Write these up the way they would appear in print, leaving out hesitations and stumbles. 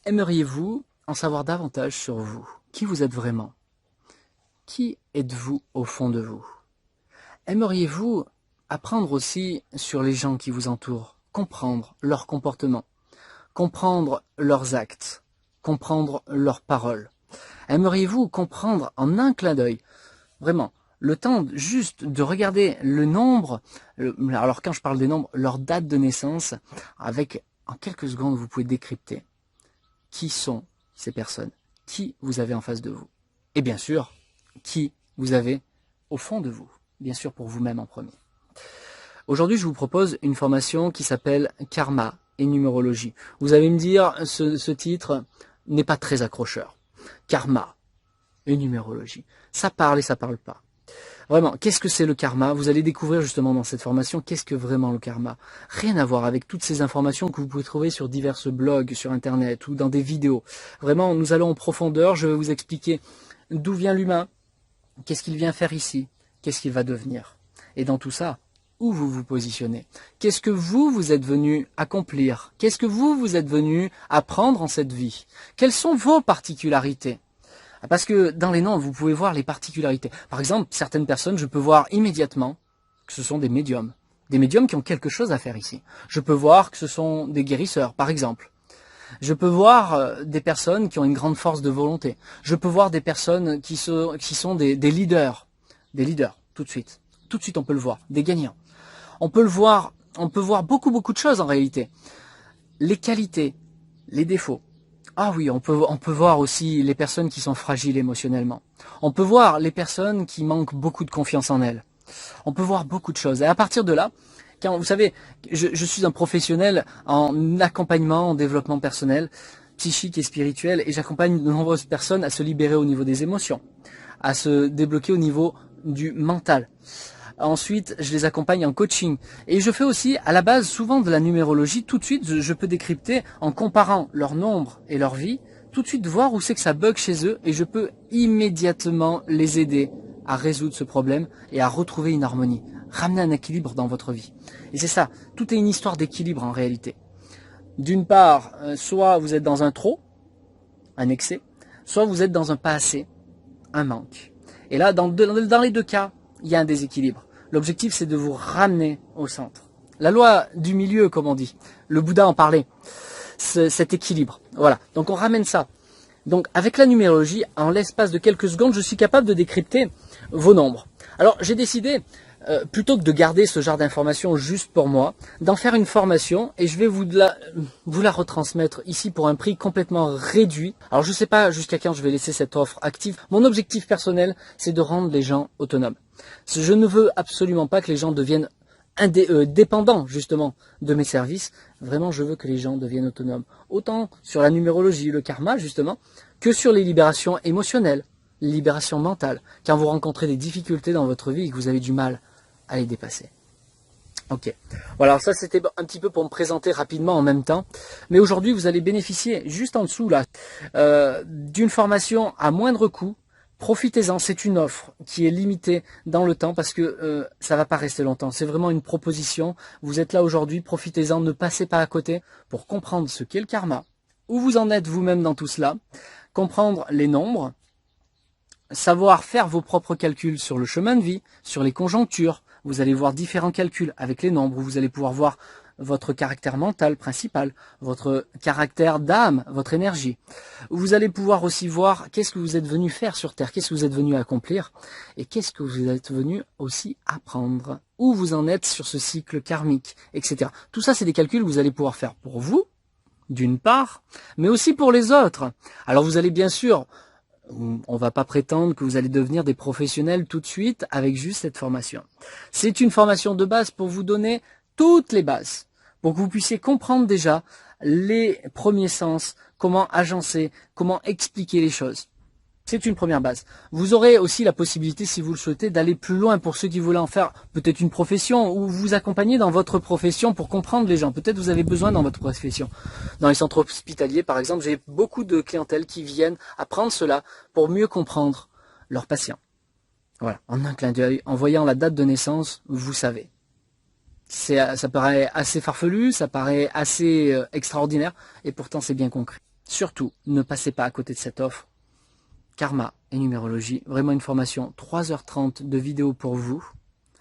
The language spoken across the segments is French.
Aimeriez-vous en savoir davantage sur vous? Qui vous êtes vraiment? Qui êtes-vous au fond de vous? Aimeriez-vous apprendre aussi sur les gens qui vous entourent, comprendre leur comportement, comprendre leurs actes, comprendre leurs paroles? Aimeriez-vous comprendre en un clin d'œil, vraiment, le temps juste de regarder le nombre, alors quand je parle des nombres, leur date de naissance, avec en quelques secondes vous pouvez décrypter qui sont ces personnes, qui vous avez en face de vous, et bien sûr, qui vous avez au fond de vous, bien sûr pour vous-même en premier. Aujourd'hui, je vous propose une formation qui s'appelle Karma et numérologie. Vous allez me dire, ce titre n'est pas très accrocheur. Karma et numérologie, ça parle et ça parle pas. Vraiment, qu'est-ce que c'est le karma? Vous allez découvrir justement dans cette formation qu'est-ce que vraiment le karma. Rien à voir avec toutes ces informations que vous pouvez trouver sur divers blogs, sur internet ou dans des vidéos. Vraiment, nous allons en profondeur, je vais vous expliquer d'où vient l'humain, qu'est-ce qu'il vient faire ici, qu'est-ce qu'il va devenir. Et dans tout ça, où vous vous positionnez? Qu'est-ce que vous êtes venu accomplir? Qu'est-ce que vous êtes venu apprendre en cette vie? Quelles sont vos particularités? Parce que dans les noms, vous pouvez voir les particularités. Par exemple, certaines personnes, je peux voir immédiatement que ce sont des médiums. Des médiums qui ont quelque chose à faire ici. Je peux voir que ce sont des guérisseurs, par exemple. Je peux voir des personnes qui ont une grande force de volonté. Je peux voir des personnes qui sont des leaders. Des leaders, tout de suite. Tout de suite, on peut le voir. Des gagnants. On peut voir beaucoup de choses en réalité. Les qualités, les défauts. Ah oui, on peut voir aussi les personnes qui sont fragiles émotionnellement. On peut voir les personnes qui manquent beaucoup de confiance en elles. On peut voir beaucoup de choses. Et à partir de là, quand vous savez, je suis un professionnel en accompagnement, en développement personnel, psychique et spirituel, et j'accompagne de nombreuses personnes à se libérer au niveau des émotions, à se débloquer au niveau du mental. Ensuite, je les accompagne en coaching. Et je fais aussi, à la base, souvent de la numérologie. Tout de suite, je peux décrypter en comparant leur nombre et leur vie, tout de suite voir où c'est que ça bug chez eux et je peux immédiatement les aider à résoudre ce problème et à retrouver une harmonie, ramener un équilibre dans votre vie. Et c'est ça, tout est une histoire d'équilibre en réalité. D'une part, soit vous êtes dans un trop, un excès, soit vous êtes dans un pas assez, un manque. Et là, dans les deux cas, il y a un déséquilibre. L'objectif, c'est de vous ramener au centre. La loi du milieu, comme on dit. Le Bouddha en parlait. Cet équilibre. Voilà. Donc, on ramène ça. Donc, avec la numérologie, en l'espace de quelques secondes, je suis capable de décrypter vos nombres. Alors, j'ai décidé, plutôt que de garder ce genre d'informations juste pour moi, d'en faire une formation et je vais vous la retransmettre ici pour un prix complètement réduit. Alors, je ne sais pas jusqu'à quand je vais laisser cette offre active. Mon objectif personnel, c'est de rendre les gens autonomes. Je ne veux absolument pas que les gens deviennent dépendants justement de mes services. Vraiment, je veux que les gens deviennent autonomes. Autant sur la numérologie, le karma justement, que sur les libérations émotionnelles, les libérations mentales. Quand vous rencontrez des difficultés dans votre vie et que vous avez du mal à les dépasser. Ok. Voilà, ça c'était un petit peu pour me présenter rapidement en même temps. Mais aujourd'hui, vous allez bénéficier juste en dessous là d'une formation à moindre coût. Profitez-en, c'est une offre qui est limitée dans le temps parce que ça va pas rester longtemps. C'est vraiment une proposition. Vous êtes là aujourd'hui, profitez-en, ne passez pas à côté pour comprendre ce qu'est le karma, où vous en êtes vous-même dans tout cela, comprendre les nombres, savoir faire vos propres calculs sur le chemin de vie, sur les conjonctures. Vous allez voir différents calculs avec les nombres, vous allez pouvoir voir votre caractère mental principal, votre caractère d'âme, votre énergie. Vous allez pouvoir aussi voir qu'est-ce que vous êtes venu faire sur Terre, qu'est-ce que vous êtes venu accomplir et qu'est-ce que vous êtes venu aussi apprendre, où vous en êtes sur ce cycle karmique, etc. Tout ça, c'est des calculs que vous allez pouvoir faire pour vous, d'une part, mais aussi pour les autres. Alors vous allez bien sûr, on va pas prétendre que vous allez devenir des professionnels tout de suite avec juste cette formation. C'est une formation de base pour vous donner toutes les bases, pour que vous puissiez comprendre déjà les premiers sens, comment agencer, comment expliquer les choses. C'est une première base. Vous aurez aussi la possibilité, si vous le souhaitez, d'aller plus loin pour ceux qui veulent en faire peut-être une profession ou vous accompagner dans votre profession pour comprendre les gens. Peut-être vous avez besoin dans votre profession. Dans les centres hospitaliers, par exemple, j'ai beaucoup de clientèle qui viennent apprendre cela pour mieux comprendre leurs patients. Voilà, en un clin d'œil, en voyant la date de naissance, vous savez. Ça paraît assez farfelu, ça paraît assez extraordinaire, et pourtant c'est bien concret. surtout, ne passez pas à côté de cette offre. Karma et numérologie, vraiment une formation 3h30 de vidéos pour vous.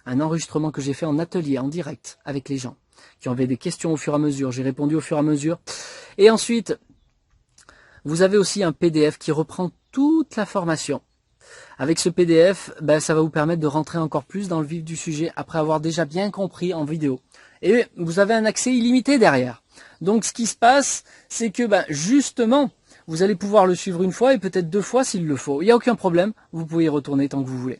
Un enregistrement que j'ai fait en atelier, en direct, avec les gens qui avaient des questions au fur et à mesure. J'ai répondu au fur et à mesure. Et ensuite, vous avez aussi un PDF qui reprend toute la formation. Avec ce PDF, ça va vous permettre de rentrer encore plus dans le vif du sujet après avoir déjà bien compris en vidéo. Et vous avez un accès illimité derrière. Donc ce qui se passe, c'est que justement, vous allez pouvoir le suivre une fois et peut-être 2 fois s'il le faut. Il n'y a aucun problème, vous pouvez y retourner tant que vous voulez.